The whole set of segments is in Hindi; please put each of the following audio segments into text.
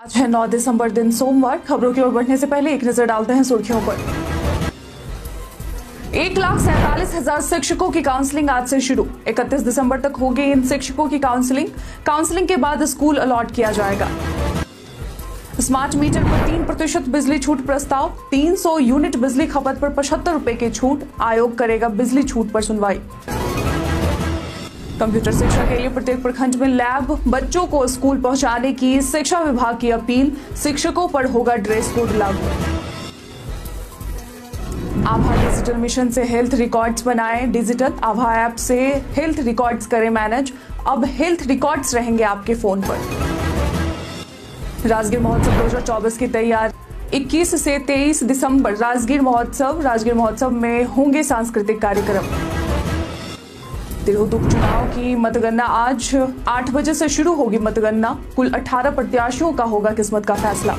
आज है 9 दिसंबर दिन सोमवार। खबरों की ओर बढ़ने से पहले एक नजर डालते हैं सुर्खियों पर। 1,47,000 शिक्षकों की काउंसलिंग आज से शुरू। 31 दिसंबर तक होगी इन शिक्षकों की काउंसलिंग के बाद स्कूल अलॉट किया जाएगा। स्मार्ट मीटर पर 3% बिजली छूट प्रस्ताव। 300 यूनिट बिजली खपत पर 75 रुपए की छूट। आयोग करेगा बिजली छूट पर सुनवाई। कंप्यूटर शिक्षा के लिए प्रत्येक प्रखंड में लैब। बच्चों को स्कूल पहुंचाने की शिक्षा विभाग की अपील। शिक्षकों पर होगा ड्रेस कोड लागू। आभा डिजिटल मिशन से हेल्थ रिकॉर्ड्स बनाएं डिजिटल। आभा ऐप से हेल्थ रिकॉर्ड्स करें मैनेज। अब हेल्थ रिकॉर्ड्स रहेंगे आपके फोन पर। राजगीर महोत्सव 2024 की तैयारी। 21 से 23 दिसंबर राजगीर महोत्सव में होंगे सांस्कृतिक कार्यक्रम। तिरहुत उपचुनाव की मतगणना आज 8 बजे से शुरू होगी मतगणना। कुल 18 प्रत्याशियों का होगा किस्मत का फैसला।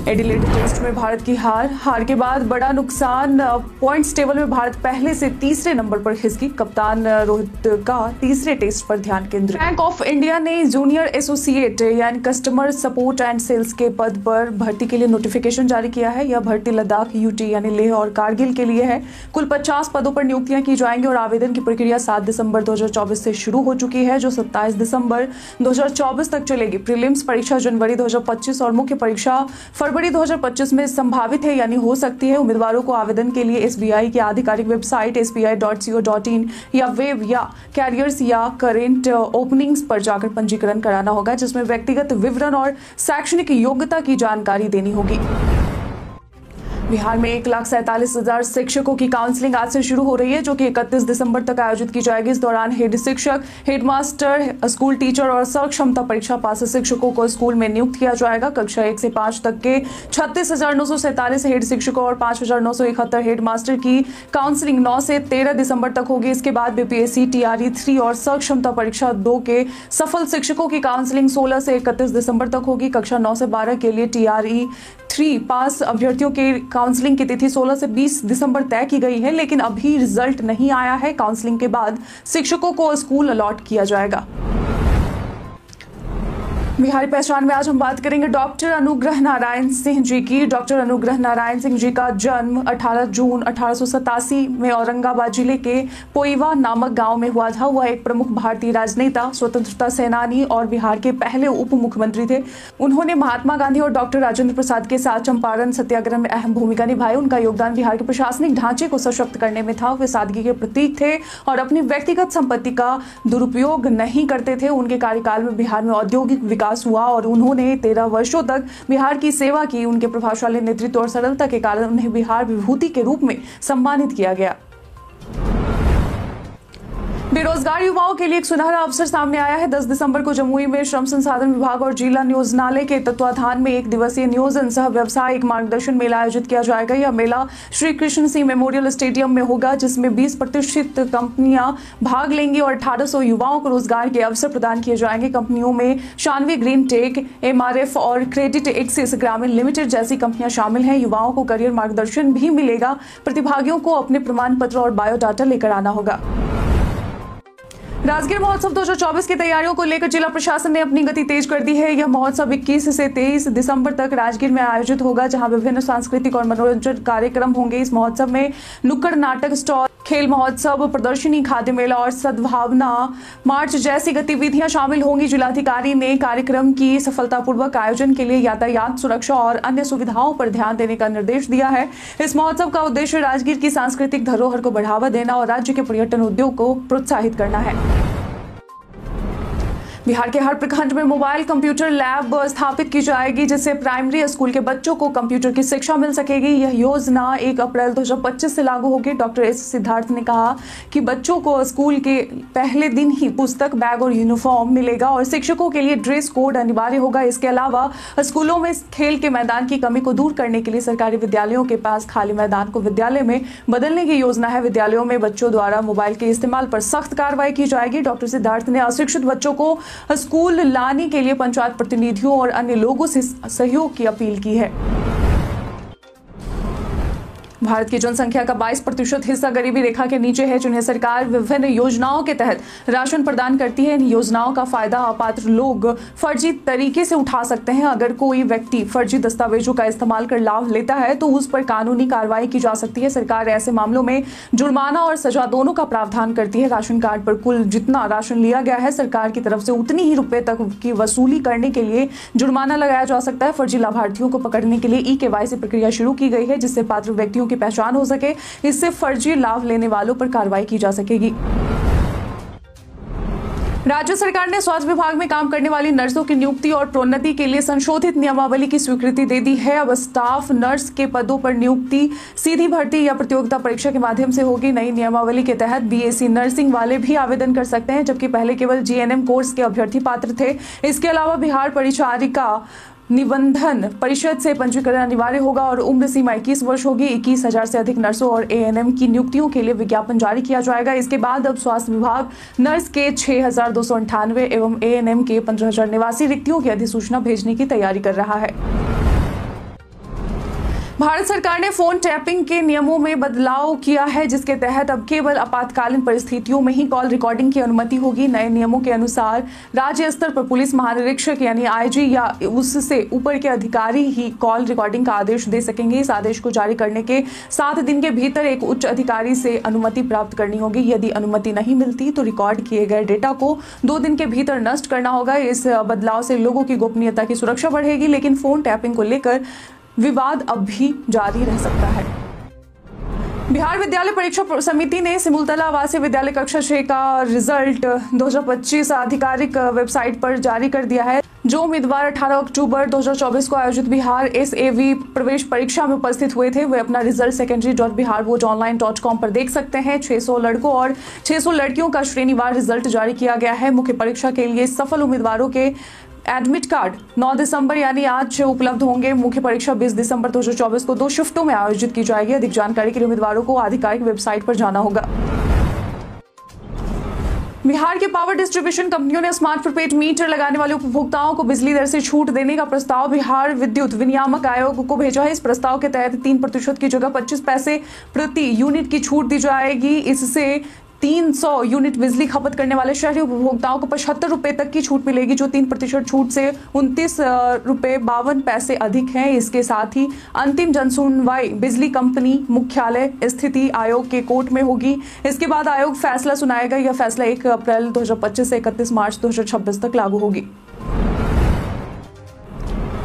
एडिलेड टेस्ट में भारत की हार के बाद बड़ा नुकसान। पॉइंट्स टेबल में भारत पहले से तीसरे नंबर पर खिसकी। कप्तान रोहित का तीसरे टेस्ट पर ध्यान केंद्रित। बैंक ऑफ इंडिया ने जूनियर एसोसिएट यानी कस्टमर सपोर्ट एंड सेल्स के पद पर भर्ती के लिए नोटिफिकेशन जारी किया है। यह भर्ती लद्दाख, यूटी यानी लेह और कारगिल के लिए है। कुल 50 पदों पर नियुक्तियां की जाएंगी और आवेदन की प्रक्रिया 7 दिसंबर 2024 से शुरू हो चुकी है, जो 27 दिसंबर 2024 तक चलेगी। प्रीलिम्स परीक्षा जनवरी 2025 और मुख्य परीक्षा फरवरी 2025 में संभावित है यानी हो सकती है। उम्मीदवारों को आवेदन के लिए एसबीआई की आधिकारिक वेबसाइट sbi.co.in या वेब या कैरियर्स या करेंट ओपनिंग्स पर जाकर पंजीकरण कराना होगा, जिसमें व्यक्तिगत विवरण और शैक्षणिक योग्यता की जानकारी देनी होगी। बिहार में 1,47,000 शिक्षकों की काउंसलिंग आज से शुरू हो रही है, जो कि 31 दिसंबर तक आयोजित की जाएगी। इस दौरान हेड शिक्षक, हेडमास्टर, स्कूल टीचर और सक्षमता परीक्षा पास शिक्षकों को स्कूल में नियुक्त किया जाएगा। कक्षा 1 से 5 तक के 36,947 हेड शिक्षकों और 5,971 हेडमास्टर की काउंसलिंग 9 से 13 दिसंबर तक होगी। इसके बाद बीपीएससी TRE 3 और सक्षमता परीक्षा 2 के सफल शिक्षकों की काउंसलिंग 16 से 31 दिसंबर तक होगी। कक्षा 9 से 12 के लिए TRE 3 पास अभ्यर्थियों के काउंसलिंग की तिथि 16 से 20 दिसंबर तय की गई है, लेकिन अभी रिजल्ट नहीं आया है। काउंसलिंग के बाद शिक्षकों को स्कूल अलॉट किया जाएगा। बिहारी पहचान में आज हम बात करेंगे डॉक्टर अनुग्रह नारायण सिंह जी की। डॉक्टर अनुग्रह नारायण सिंह जी का जन्म 18 जून 1887 में औरंगाबाद जिले के पोइवा नामक गांव में हुआ था। वह एक प्रमुख भारतीय राजनेता, स्वतंत्रता सेनानी और बिहार के पहले उप मुख्यमंत्री थे। उन्होंने महात्मा गांधी और डॉक्टर राजेंद्र प्रसाद के साथ चंपारण सत्याग्रह में अहम भूमिका निभाई। उनका योगदान बिहार के प्रशासनिक ढांचे को सशक्त करने में था। वे सादगी के प्रतीक थे और अपनी व्यक्तिगत संपत्ति का दुरुपयोग नहीं करते थे। उनके कार्यकाल में बिहार में औद्योगिक विकास हुआ और उन्होंने 13 वर्षों तक बिहार की सेवा की। उनके प्रभावशाली नेतृत्व और सरलता के कारण उन्हें बिहार विभूति के रूप में सम्मानित किया गया। बेरोजगार युवाओं के लिए एक सुनहरा अवसर सामने आया है। 10 दिसंबर को जमुई में श्रम संसाधन विभाग और जिला नियोजनालय के तत्वाधान में 1 दिवसीय नियोजन सह व्यावसायिक मार्गदर्शन मेला आयोजित किया जाएगा। यह मेला श्री कृष्ण सिंह मेमोरियल स्टेडियम में होगा, जिसमें 20% कंपनियां भाग लेंगी और 1800 युवाओं को रोजगार के अवसर प्रदान किए जाएंगे। कंपनियों में शानवी ग्रीन टेक, MRF और क्रेडिट एक्सिस ग्रामीण लिमिटेड जैसी कंपनियां शामिल हैं। युवाओं को करियर मार्गदर्शन भी मिलेगा। प्रतिभागियों को अपने प्रमाण पत्र और बायोडाटा लेकर आना होगा। राजगीर महोत्सव 2024 की तैयारियों को लेकर जिला प्रशासन ने अपनी गति तेज कर दी है। यह महोत्सव 21 से 23 दिसंबर तक राजगीर में आयोजित होगा, जहां विभिन्न सांस्कृतिक और मनोरंजन कार्यक्रम होंगे। इस महोत्सव में नुक्कड़ नाटक स्टॉल, खेल महोत्सव, प्रदर्शनी, खाद्य मेला और सद्भावना मार्च जैसी गतिविधियां शामिल होंगी। जिलाधिकारी ने कार्यक्रम की सफलतापूर्वक आयोजन के लिए यातायात सुरक्षा और अन्य सुविधाओं पर ध्यान देने का निर्देश दिया है। इस महोत्सव का उद्देश्य राजगीर की सांस्कृतिक धरोहर को बढ़ावा देना और राज्य के पर्यटन उद्योग को प्रोत्साहित करना है। बिहार के हर प्रखंड में मोबाइल कंप्यूटर लैब स्थापित की जाएगी, जिससे प्राइमरी स्कूल के बच्चों को कंप्यूटर की शिक्षा मिल सकेगी। यह योजना 1 अप्रैल 2025 से लागू होगी। डॉक्टर एस सिद्धार्थ ने कहा कि बच्चों को स्कूल के पहले दिन ही पुस्तक, बैग और यूनिफॉर्म मिलेगा और शिक्षकों के लिए ड्रेस कोड अनिवार्य होगा। इसके अलावा स्कूलों में खेल के मैदान की कमी को दूर करने के लिए सरकारी विद्यालयों के पास खाली मैदान को विद्यालय में बदलने की योजना है। विद्यालयों में बच्चों द्वारा मोबाइल के इस्तेमाल पर सख्त कार्रवाई की जाएगी। डॉक्टर सिद्धार्थ ने अशिक्षित बच्चों को स्कूल लाने के लिए पंचायत प्रतिनिधियों और अन्य लोगों से सहयोग की अपील की है। भारत की जनसंख्या का 22% हिस्सा गरीबी रेखा के नीचे है, जिन्हें सरकार विभिन्न योजनाओं के तहत राशन प्रदान करती है। इन योजनाओं का फायदा अपात्र लोग फर्जी तरीके से उठा सकते हैं। अगर कोई व्यक्ति फर्जी दस्तावेजों का इस्तेमाल कर लाभ लेता है तो उस पर कानूनी कार्रवाई की जा सकती है। सरकार ऐसे मामलों में जुर्माना और सजा दोनों का प्रावधान करती है। राशन कार्ड पर कुल जितना राशन लिया गया है, सरकार की तरफ से उतनी ही रुपए तक की वसूली करने के लिए जुर्माना लगाया जा सकता है। फर्जी लाभार्थियों को पकड़ने के लिए ई-केवाईसी प्रक्रिया शुरू की गई है, जिससे पात्र व्यक्तियों की पहचान हो सके। इससे फर्जी लाभ लेने वालों पर कार्रवाई की जा सकेगी। राज्य सरकार ने स्वास्थ्य विभाग में काम करने वाली नर्सों की नियुक्ति और प्रोन्नति के लिए संशोधित नियमावली की स्वीकृति दे दी है। अब स्टाफ नर्स के पदों पर नियुक्ति सीधी भर्ती या प्रतियोगिता परीक्षा के माध्यम से होगी। नई नियमावली के तहत बीएससी नर्सिंग वाले भी आवेदन कर सकते हैं, जबकि पहले केवल जीएनएम कोर्स के अभ्यर्थी पात्र थे। इसके अलावा बिहार परिचारिका निबंधन परिषद से पंजीकरण अनिवार्य होगा और उम्र सीमा 21 वर्ष होगी। 21,000 से अधिक नर्सों और एएनएम की नियुक्तियों के लिए विज्ञापन जारी किया जाएगा। इसके बाद अब स्वास्थ्य विभाग नर्स के 6,298 एवं एएनएम के 15,089 रिक्तियों की अधिसूचना भेजने की तैयारी कर रहा है। भारत सरकार ने फोन टैपिंग के नियमों में बदलाव किया है, जिसके तहत अब केवल आपातकालीन परिस्थितियों में ही कॉल रिकॉर्डिंग की अनुमति होगी। नए नियमों के अनुसार राज्य स्तर पर पुलिस महानिरीक्षक यानी आईजी या उससे ऊपर के अधिकारी ही कॉल रिकॉर्डिंग का आदेश दे सकेंगे। इस आदेश को जारी करने के 7 दिन के भीतर एक उच्च अधिकारी से अनुमति प्राप्त करनी होगी। यदि अनुमति नहीं मिलती तो रिकॉर्ड किए गए डेटा को 2 दिन के भीतर नष्ट करना होगा। इस बदलाव से लोगों की गोपनीयता की सुरक्षा बढ़ेगी, लेकिन फोन टैपिंग को लेकर विवाद अब भी जारी रह सकता है। बिहार विद्यालय परीक्षा समिति ने सिमुलतला आवासीय विद्यालय कक्षा 6 का रिजल्ट 2025 आधिकारिक वेबसाइट पर जारी कर दिया है। जो उम्मीदवार 18 अक्टूबर 2024 को आयोजित बिहार एसएवी प्रवेश परीक्षा में उपस्थित हुए थे, वे अपना रिजल्ट secondary.biharboardonline.com पर देख सकते हैं। 600 लड़कों और 600 लड़कियों का श्रेणीवार रिजल्ट जारी किया गया है। मुख्य परीक्षा के लिए सफल उम्मीदवारों के एडमिट कार्ड 9 दिसंबर यानी आज उपलब्ध होंगे। मुख्य परीक्षा 20 दिसंबर 2024 को 2 शिफ्टों में आयोजित की जाएगी। अधिक जानकारी के लिए उम्मीदवारों को आधिकारिक वेबसाइट पर जाना होगा। बिहार के पावर डिस्ट्रीब्यूशन कंपनियों ने स्मार्ट प्रीपेड मीटर लगाने वाले उपभोक्ताओं को बिजली दर से छूट देने का प्रस्ताव बिहार विद्युत विनियामक आयोग को भेजा है। इस प्रस्ताव के तहत 3% की जगह 25 पैसे प्रति यूनिट की छूट दी जाएगी। इससे 300 यूनिट बिजली खपत करने वाले शहरी उपभोक्ताओं को 75 रुपए तक की छूट मिलेगी, जो 3% छूट से 29 रुपए 52 पैसे अधिक है। इसके साथ ही अंतिम जनसुनवाई बिजली कंपनी मुख्यालय स्थिति आयोग के कोर्ट में होगी। इसके बाद आयोग फैसला सुनाएगा। यह फैसला 1 अप्रैल 2025 से 31 मार्च 2026 तक लागू होगी।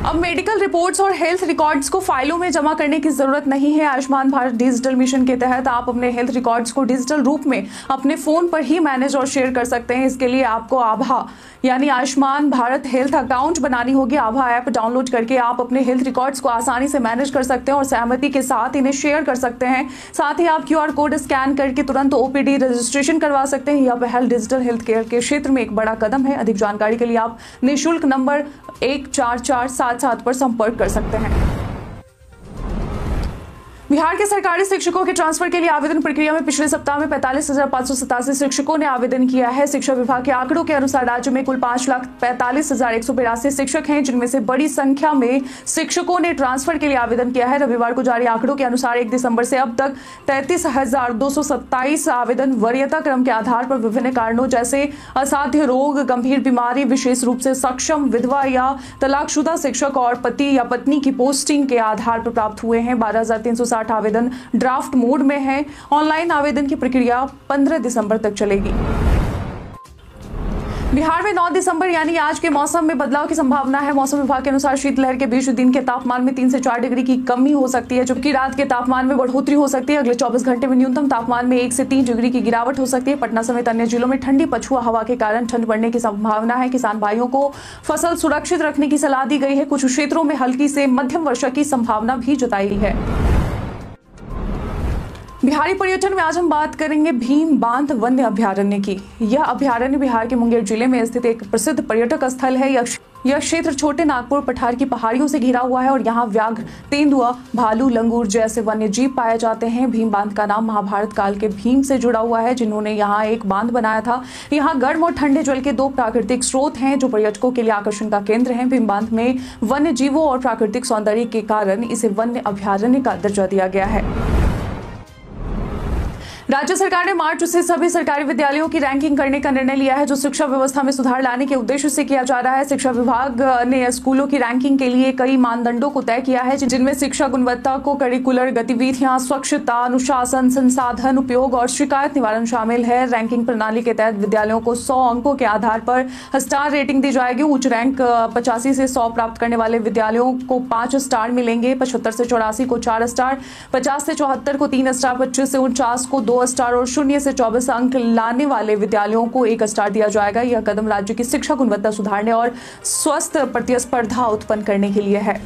अब मेडिकल रिपोर्ट्स और हेल्थ रिकॉर्ड्स को फाइलों में जमा करने की जरूरत नहीं है। आयुष्मान भारत डिजिटल मिशन के तहत आप अपने हेल्थ रिकॉर्ड्स को डिजिटल रूप में अपने फोन पर ही मैनेज और शेयर कर सकते हैं। इसके लिए आपको आभा यानी आयुष्मान भारत हेल्थ अकाउंट बनानी होगी। आभा ऐप डाउनलोड करके आप अपने हेल्थ रिकॉर्ड्स को आसानी से मैनेज कर सकते हैं और सहमति के साथ इन्हें शेयर कर सकते हैं। साथ ही आप QR कोड स्कैन करके तुरंत OPD रजिस्ट्रेशन करवा सकते हैं। यह पहल डिजिटल हेल्थ केयर के क्षेत्र में एक बड़ा कदम है। अधिक जानकारी के लिए आप निःशुल्क नंबर 14477 पर संपर्क कर सकते हैं। बिहार के सरकारी शिक्षकों के ट्रांसफर के लिए आवेदन प्रक्रिया में पिछले सप्ताह में 45,587 शिक्षकों ने आवेदन किया है। शिक्षा विभाग के आंकड़ों के अनुसार राज्य में कुल 5,45,182 शिक्षक हैं, जिनमें से बड़ी संख्या में शिक्षकों ने ट्रांसफर के लिए आवेदन किया है। रविवार को जारी आंकड़ों के अनुसार 1 दिसंबर से अब तक 33,227 आवेदन वरीयता क्रम के आधार पर विभिन्न कारणों जैसे असाध्य रोग, गंभीर बीमारी, विशेष रूप से सक्षम, विधवा या तलाकशुदा शिक्षक और पति या पत्नी की पोस्टिंग के आधार पर प्राप्त हुए हैं। 12,360 आवेदन ड्राफ्ट मोड में है। ऑनलाइन आवेदन की प्रक्रिया 15 दिसंबर तक चलेगी। बिहार में 9 दिसंबर यानी आज के मौसम में बदलाव की संभावना है। मौसम विभाग के अनुसार शीतलहर के बीच दिन के तापमान में 3 से 4 डिग्री की कमी हो सकती है, जबकि रात के तापमान में बढ़ोतरी हो सकती है। अगले 24 घंटे में न्यूनतम तापमान में 1 से 3 डिग्री की गिरावट हो सकती है। पटना समेत अन्य जिलों में ठंडी पछुआ हवा के कारण ठंड बढ़ने की संभावना है। किसान भाइयों को फसल सुरक्षित रखने की सलाह दी गई है। कुछ क्षेत्रों में हल्की से मध्यम वर्षा की संभावना भी जताई है। बिहारी पर्यटन में आज हम बात करेंगे भीम बांध वन्य अभयारण्य की। यह अभयारण्य बिहार के मुंगेर जिले में स्थित एक प्रसिद्ध पर्यटक स्थल है। यह क्षेत्र छोटे नागपुर पठार की पहाड़ियों से घिरा हुआ है और यहाँ व्याघ्र, तेंदुआ, भालू, लंगूर जैसे वन्य जीव पाए जाते हैं। भीम बांध का नाम महाभारत काल के भीम से जुड़ा हुआ है, जिन्होंने यहाँ एक बांध बनाया था। यहाँ गर्म और ठंडे जल के 2 प्राकृतिक स्रोत हैं जो पर्यटकों के लिए आकर्षण का केंद्र हैं। भीम बांध में वन्य जीवों और प्राकृतिक सौंदर्य के कारण इसे वन्य अभयारण्य का दर्जा दिया गया है। राज्य सरकार ने मार्च से सभी सरकारी विद्यालयों की रैंकिंग करने का निर्णय लिया है, जो शिक्षा व्यवस्था में सुधार लाने के उद्देश्य से किया जा रहा है। शिक्षा विभाग ने स्कूलों की रैंकिंग के लिए कई मानदंडों को तय किया है, जिनमें शिक्षा गुणवत्ता को करिकुलर गतिविधियां, स्वच्छता, अनुशासन, संसाधन उपयोग और शिकायत निवारण शामिल है। रैंकिंग प्रणाली के तहत विद्यालयों को 100 अंकों के आधार पर स्टार रेटिंग दी जाएगी। उच्च रैंक 85 से 100 प्राप्त करने वाले विद्यालयों को 5 स्टार मिलेंगे, 75 से 84 को 4 स्टार, 50 से 74 को 3 स्टार, 25 से 49 को 2 स्टार और 0 से 24 अंक लाने वाले विद्यालयों को 1 स्टार दिया जाएगा। यह कदम राज्य की शिक्षा गुणवत्ता सुधारने और स्वस्थ प्रतिस्पर्धा उत्पन्न करने के लिए है।